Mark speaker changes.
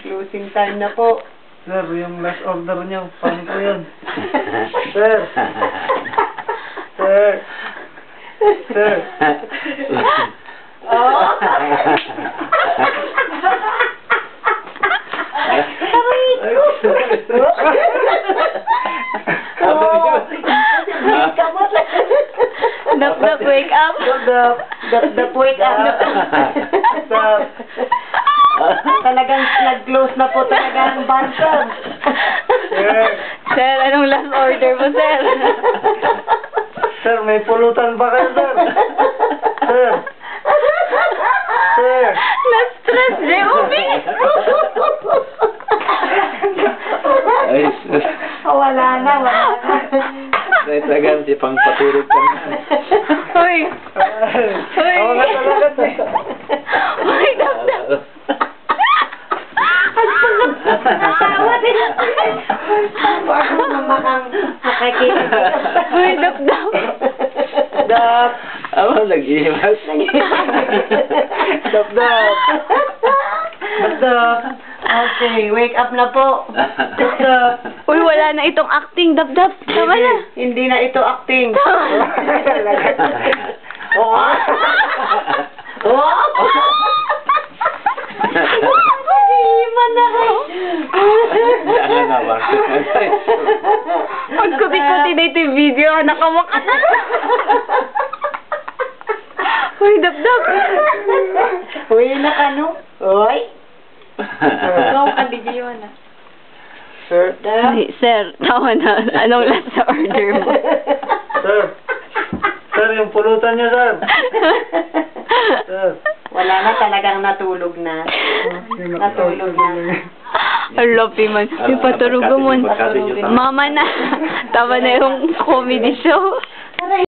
Speaker 1: Closing time na po.
Speaker 2: Sir, yung last order niyo, paano po yun? Sir! Sir! Sir!
Speaker 1: Oh!
Speaker 3: Dap-dap, wake up.
Speaker 1: Dap-dap, wake up. Talagang nag-close na po talaga ang bantam.
Speaker 3: Sir, anong last order mo, sir?
Speaker 2: Sir, may pulutan ba kayo, sir? Sir! Sir!
Speaker 3: Na-stress, J.O.B.
Speaker 4: Ay, sus.
Speaker 1: Wala na.
Speaker 4: Ay, talagang si pang paturog ka na.
Speaker 3: Hoy! Hoy!
Speaker 2: Ako nga talaga, sir.
Speaker 3: Hoy, dap-dap.
Speaker 1: Bago naman ang makakita.
Speaker 3: Hoy, dap-dap.
Speaker 1: Dap.
Speaker 4: Ako, nag-iwas.
Speaker 2: Dap-dap. Dap-dap.
Speaker 1: Okay, wake up na po. Dap.
Speaker 3: Uy, wala na itong acting, dap-dap. Tama na.
Speaker 1: Hindi na ito acting.
Speaker 2: Oo.
Speaker 1: Oh! Iman na kayo.
Speaker 3: Pag kuti-kuti na ito yung video, nakawakat na. Uy, dap-dap.
Speaker 1: Uy, nakano? Uy.
Speaker 3: Ikaw ka, video na.
Speaker 2: Sir?
Speaker 3: Ay, sir, tama na. Anong last order mo?
Speaker 2: Sir? Sir, yung pulutan niyo, sir. Sir.
Speaker 1: Wala na, talagang natulog na. Natulog na.
Speaker 3: Alopi man. Yung patulog mo. Mama na. Tama na yung comedy show.